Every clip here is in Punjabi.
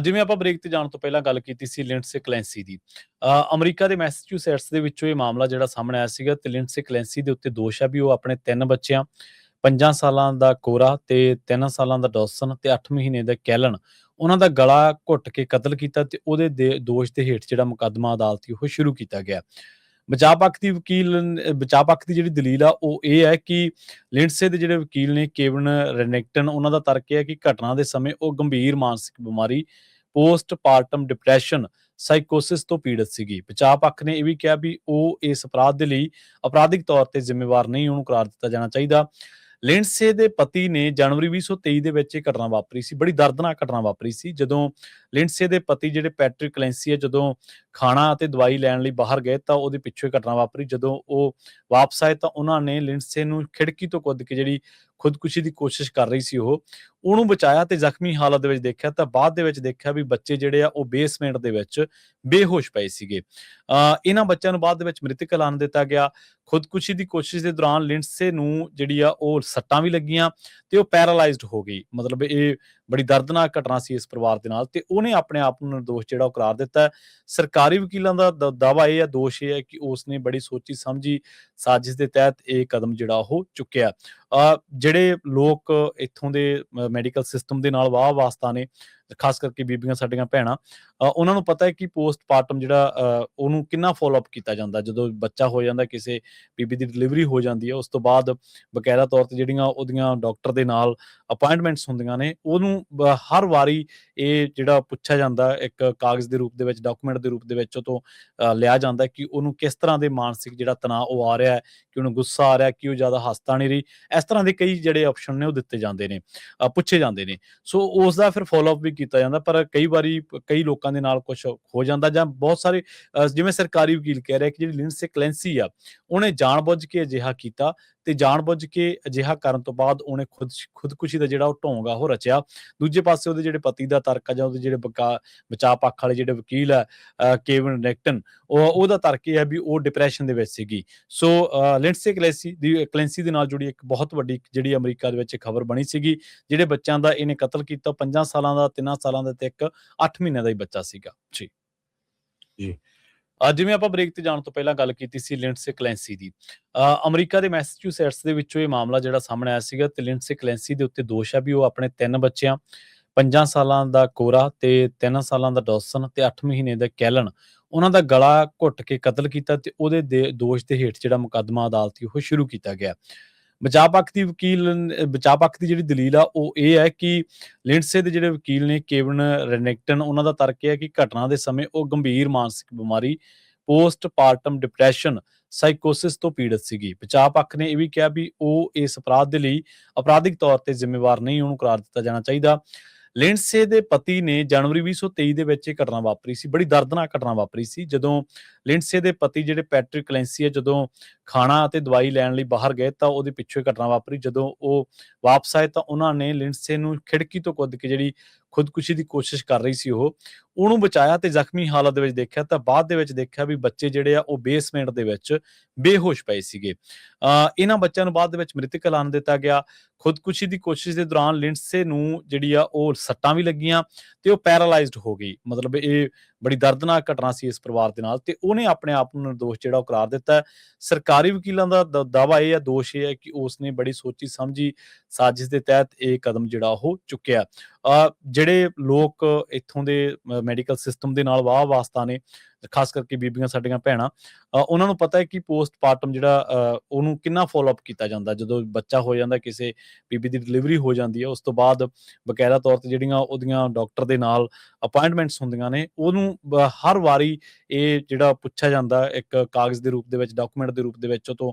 ਜਿਵੇਂ ਆਪਾਂ ਬ੍ਰੇਕ ਤੇ ਜਾਣ ਤੋਂ ਪਹਿਲਾਂ ਗੱਲ ਕੀਤੀ ਸੀ ਲਿੰਡਸੇ ਕਲੈਂਸੀ ਦੀ। ਅਮਰੀਕਾ ਦੇ ਮੈਸੇਚਿਉਸੇਟਸ ਦੇ ਵਿੱਚੋਂ ਇਹ ਮਾਮਲਾ ਜਿਹੜਾ ਸਾਹਮਣੇ ਆਇਆ ਸੀਗਾ ਤੇ ਲਿੰਡਸੇ ਕਲੈਂਸੀ ਦੇ ਉੱਤੇ ਦੋਸ਼ ਹੈ ਵੀ ਉਹ ਆਪਣੇ 3 ਬੱਚਿਆਂ 5 ਸਾਲਾਂ ਦਾ ਕੋਰਾ ਤੇ 3 ਸਾਲਾਂ ਦਾ ਡੌਸਨ ਤੇ 8 ਮਹੀਨੇ ਦਾ ਕੈਲਨ ਉਹਨਾਂ ਦਾ ਗਲਾ ਘੁੱਟ ਕੇ ਕਤਲ ਕੀਤਾ ਤੇ ਉਹਦੇ ਦੋਸ਼ ਦੇ ਹੇਠ ਜਿਹੜਾ ਮੁਕੱਦਮਾ ਅਦਾਲਤੀ ਉਹ ਸ਼ੁਰੂ ਕੀਤਾ ਗਿਆ। ਬਚਾਅ ਪੱਖ ਦੀ ਜਿਹੜੀ ਦਲੀਲ ਆ ਉਹ ਇਹ ਹੈ ਕਿ ਲਿੰਡਸੇ ਦੇ ਜਿਹੜੇ ਵਕੀਲ ਨੇ ਕੇਵਨ ਰੈਨਿਕਟਨ ਉਹਨਾਂ ਦਾ ਤਰਕ ਇਹ ਹੈ ਕਿ ਘਟਨਾ ਦੇ ਸਮੇਂ ਉਹ ਗੰਭੀਰ ਮਾਨਸਿਕ ਬਿਮਾਰੀ ਪੋਸਟਪਾਰਟਮ ਡਿਪਰੈਸ਼ਨ ਸਾਈਕੋਸਿਸ ਤੋਂ ਪੀੜਤ ਸੀਗੀ। ਬਚਾਅ ਪੱਖ ਨੇ ਇਹ ਵੀ ਕਿਹਾ ਵੀ ਉਹ ਇਸ ਅਪਰਾਧ ਦੇ ਲਈ ਅਪਰਾਧਿਕ ਤੌਰ ਤੇ ਜ਼ਿੰਮੇਵਾਰ ਨਹੀਂ ਉਹਨੂੰ ਕਰਾਰ ਦਿੱਤਾ ਜਾਣਾ ਚਾਹੀਦਾ। ਲਿੰਡਸੇ ਦੇ ਪਤੀ ਨੇ ਜਨਵਰੀ 2023 ਦੇ ਵਿੱਚ ਇਹ ਘਟਨਾ ਵਾਪਰੀ ਸੀ, ਬੜੀ ਦਰਦਨਾਕ ਘਟਨਾ ਵਾਪਰੀ ਸੀ ਜਦੋਂ ਲਿੰਡਸੇ ਦੇ ਪਤੀ ਜਿਹੜੇ ਪੈਟਰਿਕ ਕਲੈਂਸੀ ਹੈ ਜਦੋਂ ਖਾਣਾ ਅਤੇ ਦਵਾਈ ਲੈਣ ਲਈ ਬਾਹਰ ਗਏ ਤਾਂ ਉਹਦੇ ਪਿੱਛੋਂ ਇਹ ਘਟਨਾ ਵਾਪਰੀ। ਜਦੋਂ ਉਹ ਵਾਪਸ ਆਏ ਤਾਂ ਉਹਨਾਂ ਨੇ ਲਿੰਡਸੇ ਨੂੰ ਖਿੜਕੀ ਤੋਂ ਕੁੱਦ ਕੇ ਜਿਹੜੀ ਖੁਦਕੁਸ਼ੀ ਦੀ ਕੋਸ਼ਿਸ਼ ਕਰ ਰਹੀ ਸੀ ਉਹਨੂੰ ਬਚਾਇਆ ਤੇ ਜ਼ਖਮੀ ਹਾਲਤ ਦੇ ਵਿੱਚ ਦੇਖਿਆ ਤਾਂ ਬਾਅਦ ਦੇ ਵਿੱਚ ਦੇਖਿਆ ਵੀ ਬੱਚੇ ਜਿਹੜੇ ਆ ਉਹ ਬੇਸਮੈਂਟ ਦੇ ਵਿੱਚ ਬੇਹੋਸ਼ ਪਏ ਸੀਗੇ। ਇਹਨਾਂ ਬੱਚਿਆਂ ਨੂੰ ਬਾਅਦ ਦੇ ਵਿੱਚ ਮ੍ਰਿਤਕ ਐਲਾਨ ਦਿੱਤਾ ਗਿਆ। ਖੁਦਕੁਸ਼ੀ ਦੀ ਕੋਸ਼ਿਸ਼ ਦੇ ਦੌਰਾਨ ਲਿੰਡਸੇ ਨੂੰ ਜਿਹੜੀ ਆ ਉਹ ਸੱਟਾਂ ਵੀ ਲੱਗੀਆਂ ਤੇ ਉਹ ਪੈਰਾਲਾਈਜ਼ਡ ਹੋ ਗਈ। ਮਤਲਬ ਇਹ ਬੜੀ ਦਰਦਨਾਕ ਘਟਨਾ ਸੀ ਇਸ ਪਰਿਵਾਰ ਦੇ ਨਾਲ ਤੇ ਉਹਨੇ ਆਪਣੇ ਆਪ ਨੂੰ ਨਿਰਦੋਸ਼ ਜਿਹੜਾ ਉਹ ਕਰਾਰ ਦਿੱਤਾ। ਸਰਕਾਰੀ ਵਕੀਲਾਂ ਦਾ ਦਾਅਵਾ ਇਹ ਹੈ, ਦੋਸ਼ ਇਹ ਹੈ ਕਿ ਉਸਨੇ ਬੜੀ ਸੋਚੀ ਸਮਝੀ ਸਾਜ਼ਿਸ਼ ਦੇ ਤਹਿਤ ਇਹ ਕਦਮ ਜਿਹੜਾ ਉਹ ਚੁੱਕਿਆ। ਜਿਹੜੇ ਲੋਕ ਇੱਥੋਂ ਦੇ ਮੈਡੀਕਲ ਸਿਸਟਮ ਦੇ ਨਾਲ ਵਾਹ ਵਾਸਤਾ ਨੇ, ਖਾਸ ਕਰਕੇ ਬੀਬੀਆਂ ਸਾਡੀਆਂ ਭੈਣਾਂ, ਉਹਨਾਂ ਨੂੰ ਪਤਾ ਹੈ ਕਿ ਪੋਸਟਪਾਰਟਮ ਜਿਹੜਾ ਉਹਨੂੰ ਕਿੰਨਾ ਫੋਲੋ-ਅਪ ਕੀਤਾ ਜਾਂਦਾ। ਜਦੋਂ ਬੱਚਾ ਹੋ ਜਾਂਦਾ, ਕਿਸੇ ਬੀਬੀ ਦੀ ਡਿਲੀਵਰੀ ਹੋ ਜਾਂਦੀ ਹੈ, ਉਸ ਤੋਂ ਬਾਅਦ ਬਕਾਇਦਾ ਤੌਰ ਤੇ ਜਿਹੜੀਆਂ ਉਹਦੀਆਂ ਡਾਕਟਰ ਦੇ ਨਾਲ ਅਪਾਇੰਟਮੈਂਟਸ ਹੁੰਦੀਆਂ ਨੇ, ਉਹਨੂੰ ਹਰ ਵਾਰੀ ਇਹ ਜਿਹੜਾ ਪੁੱਛਿਆ ਜਾਂਦਾ ਇੱਕ ਕਾਗਜ਼ ਦੇ ਰੂਪ ਦੇ ਵਿੱਚ, ਡਾਕੂਮੈਂਟ ਦੇ ਰੂਪ ਦੇ ਵਿੱਚ ਉਹ ਤੋਂ ਲਿਆ ਜਾਂਦਾ ਕਿ ਉਹਨੂੰ ਕਿਸ ਤਰ੍ਹਾਂ ਦੇ ਮਾਨਸਿਕ ਜਿਹੜਾ ਤਣਾਅ ਉਹ ਆ ਰਿਹਾ ਹੈ, ਕਿ ਉਹਨੂੰ ਗੁੱਸਾ ਆ ਰਿਹਾ, ਕਿ ਉਹ ਜ਼ਿਆਦਾ ਹੱਸ ਤਾਂ ਨਹੀਂ ਰਹੀ। ਇਸ ਤਰ੍ਹਾਂ ਦੇ ਕਈ ਜਿਹੜੇ ਆਪਸ਼ਨ ਨੇ ਉਹ ਦਿੱਤੇ ਜਾਂਦੇ ਨੇ, ਪੁੱਛੇ ਜਾਂਦੇ ਨੇ। ਸੋ ਉਸ ਦਾ ਫਿਰ ਫੋਲੋ-ਅਪ ਵੀ ਕੀਤਾ ਜਾਂਦਾ, ਪਰ ਕਈ ਵਾਰੀ ਕਈ ਲੋਕਾਂ ਦੇ ਨਾਲ ਕੁਛ ਹੋ ਜਾਂਦਾ ਜਾਂ ਬਹੁਤ ਸਾਰੇ ਜਿਵੇਂ ਸਰਕਾਰੀ ਵਕੀਲ ਕਹਿ ਰਿਹਾ ਕਿ ਜਿਹੜੀ ਲਿੰਡਸੇ ਕਲੈਂਸੀ ਆ ਉਹਨੇ ਜਾਣਬੁੱਝ ਕੇ ਅਜਿਹਾ ਕੀਤਾ ਤੇ ਜਾਣਬੁੱਝ ਕੇ ਅਜਿਹਾ ਕਰਨ ਤੋਂ ਬਾਅਦ ਉਹਨੇ ਖੁਦਕੁਸ਼ੀ ਦਾ ਜਿਹੜਾ ਉਹ ਢੋਂਗ ਆ ਉਹ ਰਚਿਆ। ਦੂਜੇ ਪਾਸੇ ਉਹਦੇ ਜਿਹੜੇ ਪਤੀ ਦਾ ਤਰਕ ਆ ਜਾਂ ਉਹਦੇ ਜਿਹੜੇ ਬਚਾਅ ਪੱਖ ਵਾਲੇ ਜਿਹੜੇ ਵਕੀਲ ਆ ਕੇਵਨ ਰੈਨਿਕਟਨ, ਉਹਦਾ ਤਰਕ ਇਹ ਹੈ ਵੀ ਉਹ ਡਿਪਰੈਸ਼ਨ ਦੇ ਵਿੱਚ ਸੀਗੀ। ਸੋ ਲਿੰਡਸੇ ਕਲੈਂਸੀ ਦੇ ਨਾਲ ਜੁੜੀ ਇੱਕ ਬਹੁਤ ਵੱਡੀ ਜਿਹੜੀ ਅਮਰੀਕਾ ਦੇ ਵਿੱਚ ਖਬਰ ਬਣੀ ਸੀਗੀ। ਜਿਹੜੇ ਬੱਚਿਆਂ ਦਾ ਇਹਨੇ ਕਤਲ ਕੀਤਾ, 5 ਸਾਲਾਂ ਦਾ, 3 ਸਾਲਾਂ ਦਾ ਤੇ ਇੱਕ 8 ਮਹੀਨਿਆਂ ਦਾ ਹੀ ਬੱਚਾ ਸੀਗਾ ਜੀ। ਜੀ। ਜਿਵੇਂ ਆਪਾਂ ਬ੍ਰੇਕ ਤੇ ਜਾਣ ਤੋਂ ਪਹਿਲਾਂ ਗੱਲ ਕੀਤੀ ਸੀ ਲਿੰਡਸੇ ਕਲੈਂਸੀ ਦੀ। ਅਮਰੀਕਾ ਦੇ ਮੈਸੇਚਿਉਸੇਟਸ ਦੇ ਵਿੱਚੋਂ ਇਹ ਮਾਮਲਾ ਜਿਹੜਾ ਸਾਹਮਣੇ ਆਇਆ ਸੀਗਾ ਤੇ ਲਿੰਡਸੇ ਕਲੈਂਸੀ ਦੇ ਉੱਤੇ ਦੋਸ਼ ਹੈ ਵੀ ਉਹ ਆਪਣੇ 3 ਬੱਚਿਆਂ 5 ਸਾਲਾਂ ਦਾ ਕੋਰਾ ਤੇ 3 ਸਾਲਾਂ ਦਾ ਡੌਸਨ ਤੇ 8 ਮਹੀਨੇ ਦਾ ਕੈਲਨ ਉਹਨਾਂ ਦਾ ਗਲਾ ਘੁੱਟ ਕੇ ਕਤਲ ਕੀਤਾ ਤੇ ਉਹਦੇ ਦੋਸ਼ ਦੇ ਹੇਠ ਜਿਹੜਾ ਮੁਕੱਦਮਾ ਅਦਾਲਤੀ ਉਹ ਸ਼ੁਰੂ ਕੀਤਾ ਗਿਆ। ਬਚਾਅ ਪੱਖ ਦੀ ਜਿਹੜੀ ਦਲੀਲ ਆ ਉਹ ਇਹ ਹੈ ਕਿ ਲਿੰਡਸੇ ਦੇ ਜਿਹੜੇ ਵਕੀਲ ਨੇ ਕੇਵਨ ਰੈਨਿਕਟਨ, ਉਹਨਾਂ ਦਾ ਤਰਕ ਇਹ ਹੈ ਕਿ ਘਟਨਾ ਦੇ ਸਮੇਂ ਉਹ ਗੰਭੀਰ ਮਾਨਸਿਕ ਬਿਮਾਰੀ ਪੋਸਟਪਾਰਟਮ ਡਿਪਰੈਸ਼ਨ ਸਾਈਕੋਸਿਸ ਤੋਂ ਪੀੜਤ ਸੀਗੀ। ਬਚਾਅ ਪੱਖ ਨੇ ਇਹ ਵੀ ਕਿਹਾ ਵੀ ਉਹ ਇਸ ਅਪਰਾਧ ਦੇ ਲਈ ਅਪਰਾਧਿਕ ਤੌਰ ਤੇ ਜ਼ਿੰਮੇਵਾਰ ਨਹੀਂ ਉਹਨੂੰ ਕਰਾਰ ਦਿੱਤਾ ਜਾਣਾ ਚਾਹੀਦਾ। ਲਿੰਡਸੇ ਦੇ ਪਤੀ ਨੇ ਜਨਵਰੀ 2023 ਦੇ ਵਿੱਚ ਇਹ ਘਟਨਾ ਵਾਪਰੀ ਸੀ, ਬੜੀ ਦਰਦਨਾਕ ਘਟਨਾ ਵਾਪਰੀ ਸੀ ਜਦੋਂ ਲਿੰਡਸੇ ਦੇ ਪਤੀ ਜਿਹੜੇ ਪੈਟਰਿਕ ਕਲੈਂਸੀ ਹੈ ਜਦੋਂ ਖਾਣਾ ਅਤੇ ਦਵਾਈ ਲੈਣ ਲਈ ਬਾਹਰ ਗਏ ਤਾਂ ਉਹਦੇ ਪਿੱਛੋਂ ਇਹ ਘਟਨਾ ਵਾਪਰੀ। ਜਦੋਂ ਉਹ ਵਾਪਸ ਆਏ ਤਾਂ ਉਹਨਾਂ ਨੇ ਲਿੰਡਸੇ ਨੂੰ ਖਿੜਕੀ ਤੋਂ ਕੁੱਦ ਕੇ ਜਿਹੜੀ ਖੁਦਕੁਸ਼ੀ ਦੀ ਕੋਸ਼ਿਸ਼ ਕਰ ਰਹੀ ਸੀ ਉਹਨੂੰ ਬਚਾਇਆ ਤੇ ਜ਼ਖਮੀ ਹਾਲਤ ਦੇ ਵਿੱਚ ਦੇਖਿਆ ਤਾਂ ਬਾਅਦ ਦੇ ਵਿੱਚ ਦੇਖਿਆ ਵੀ ਬੱਚੇ ਜਿਹੜੇ ਆ ਉਹ ਬੇਸਮੈਂਟ ਦੇ ਵਿੱਚ ਬੇਹੋਸ਼ ਪਏ ਸੀਗੇ। ਇਹਨਾਂ ਬੱਚਿਆਂ ਨੂੰ ਬਾਅਦ ਦੇ ਵਿੱਚ ਮ੍ਰਿਤਕ ਐਲਾਨ ਦਿੱਤਾ ਗਿਆ। ਖੁਦਕੁਸ਼ੀ ਦੀ ਕੋਸ਼ਿਸ਼ ਦੇ ਦੌਰਾਨ ਲਿੰਡਸੇ ਨੂੰ ਜਿਹੜੀ ਆ ਉਹ ਸੱਟਾਂ ਵੀ ਲੱਗੀਆਂ ਤੇ ਉਹ ਪੈਰਾਲਾਈਜ਼ਡ ਹੋ ਗਈ। ਮਤਲਬ ਇਹ ਬੜੀ ਦਰਦਨਾਕ ਘਟਨਾ ਸੀ ਇਸ ਪਰਿਵਾਰ ਦੇ ਨਾਲ ਤੇ ਉਹਨੇ ਆਪਣੇ ਆਪ ਨੂੰ ਨਿਰਦੋਸ਼ ਜਿਹੜਾ ਉਹ ਕਰਾਰ ਦਿੱਤਾ। ਸਰਕਾਰੀ ਵਕੀਲਾਂ ਦਾ ਦਾਅਵਾ ਇਹ ਹੈ, ਦੋਸ਼ ਇਹ ਹੈ ਕਿ ਉਸਨੇ ਬੜੀ ਸੋਚੀ ਸਮਝੀ ਸਾਜ਼ਿਸ਼ ਦੇ ਤਹਿਤ ਇਹ ਕਦਮ ਜਿਹੜਾ ਉਹ ਚੁੱਕਿਆ। ਜਿਹੜੇ ਲੋਕ ਇੱਥੋਂ ਦੇ ਮੈਡੀਕਲ ਸਿਸਟਮ ਦੇ ਨਾਲ ਵਾਹ ਵਾਸਤਾ ਨੇ, ਖਾਸ ਕਰਕੇ ਬੀਬੀਆਂ ਸਾਡੀਆਂ ਭੈਣਾਂ, ਉਹਨਾਂ ਨੂੰ ਪਤਾ ਹੈ ਕਿ ਪੋਸਟਪਾਰਟਮ ਜਿਹੜਾ ਉਹਨੂੰ ਕਿੰਨਾ ਫੋਲੋ-ਅਪ ਕੀਤਾ ਜਾਂਦਾ। ਜਦੋਂ ਬੱਚਾ ਹੋ ਜਾਂਦਾ, ਕਿਸੇ ਬੀਬੀ ਦੀ ਡਿਲੀਵਰੀ ਹੋ ਜਾਂਦੀ ਹੈ, ਉਸ ਤੋਂ ਬਾਅਦ ਬਕਾਇਦਾ ਤੌਰ ਤੇ ਜਿਹੜੀਆਂ ਉਹਦੀਆਂ ਡਾਕਟਰ ਦੇ ਨਾਲ ਅਪਾਇੰਟਮੈਂਟਸ ਹੁੰਦੀਆਂ ਨੇ, ਉਹਨੂੰ ਹਰ ਵਾਰੀ ਇਹ ਜਿਹੜਾ ਪੁੱਛਿਆ ਜਾਂਦਾ ਇੱਕ ਕਾਗਜ਼ ਦੇ ਰੂਪ ਦੇ ਵਿੱਚ, ਡਾਕੂਮੈਂਟ ਦੇ ਰੂਪ ਦੇ ਵਿੱਚ ਉਹ ਤੋਂ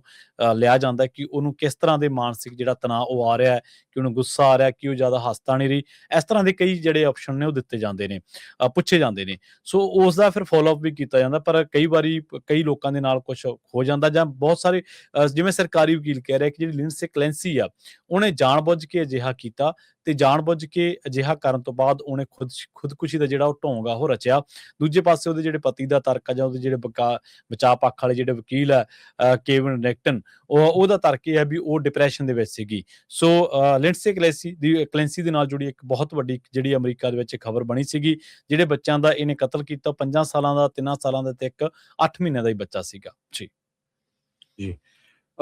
ਲਿਆ ਜਾਂਦਾ ਕਿ ਉਹਨੂੰ ਕਿਸ ਤਰ੍ਹਾਂ ਦੇ ਮਾਨਸਿਕ ਜਿਹੜਾ ਤਣਾਅ ਉਹ ਆ ਰਿਹਾ ਹੈ, ਕਿ ਉਹਨੂੰ ਗੁੱਸਾ ਆ ਰਿਹਾ, ਕਿ ਉਹ ਜ਼ਿਆਦਾ ਹੱਸ ਤਾਂ ਨਹੀਂ ਰਹੀ। ਇਸ ਤਰ੍ਹਾਂ ਦੇ ਕਈ ਜਿਹੜੇ ਆਪਸ਼ਨ ਨੇ ਉਹ ਦਿੱਤੇ ਜਾਂਦੇ ਨੇ, ਪੁੱਛੇ ਜਾਂਦੇ ਨੇ। ਸੋ ਉਸ ਦਾ ਫਿਰ ਫੋਲੋ-ਅਪ ਵੀ ਕੀਤਾ ਜਾਂਦਾ, ਪਰ ਕਈ ਵਾਰੀ ਕਈ ਲੋਕਾਂ ਦੇ ਨਾਲ ਕੁਛ ਹੋ ਜਾਂਦਾ ਜਾਂ ਬਹੁਤ ਸਾਰੇ ਜਿਵੇਂ ਸਰਕਾਰੀ ਵਕੀਲ ਕਹਿ ਰਿਹਾ ਕਿ ਜਿਹੜੀ ਲਿੰਡਸੇ ਕਲੈਂਸੀ ਆ ਉਹਨੇ ਜਾਣਬੁੱਝ ਕੇ ਅਜਿਹਾ ਕੀਤਾ ਤੇ ਜਾਣਬੁੱਝ ਕੇ ਅਜਿਹਾ ਕਰਨ ਤੋਂ ਬਾਅਦ ਉਹਨੇ ਖੁਦਕੁਸ਼ੀ ਦਾ ਜਿਹੜਾ ਉਹ ਢੋਂਗ ਆ ਉਹ ਰਚਿਆ। ਦੂਜੇ ਪਾਸੇ ਉਹਦੇ ਜਿਹੜੇ ਪਤੀ ਦਾ ਤਰਕ ਆ ਜਾਂ ਉਹਦੇ ਜਿਹੜੇ ਬਚਾਅ ਪੱਖ ਵਾਲੇ ਜਿਹੜੇ ਵਕੀਲ ਆ ਕੇਵਿਨ ਰੈਨਿੰਗਟਨ, ਉਹਦਾ ਤਰਕ ਇਹ ਹੈ ਵੀ ਉਹ ਡਿਪਰੈਸ਼ਨ ਦੇ ਵਿੱਚ ਸੀਗੀ। ਸੋ ਲਿੰਡਸੇ ਕਲੈਂਸੀ ਦੇ ਨਾਲ ਜੁੜੀ ਇੱਕ ਬਹੁਤ ਵੱਡੀ ਜਿਹੜੀ ਅਮਰੀਕਾ ਦੇ ਵਿੱਚ ਖਬਰ ਬਣੀ ਸੀਗੀ। ਜਿਹੜੇ ਬੱਚਿਆਂ ਦਾ ਇਹਨੇ ਕਤਲ ਕੀਤਾ, 5 ਸਾਲਾਂ ਦਾ, 3 ਸਾਲਾਂ ਦਾ ਤੇ ਇੱਕ 8 ਮਹੀਨਿਆਂ ਦਾ ਹੀ ਬੱਚਾ ਸੀਗਾ ਜੀ। ਜੀ।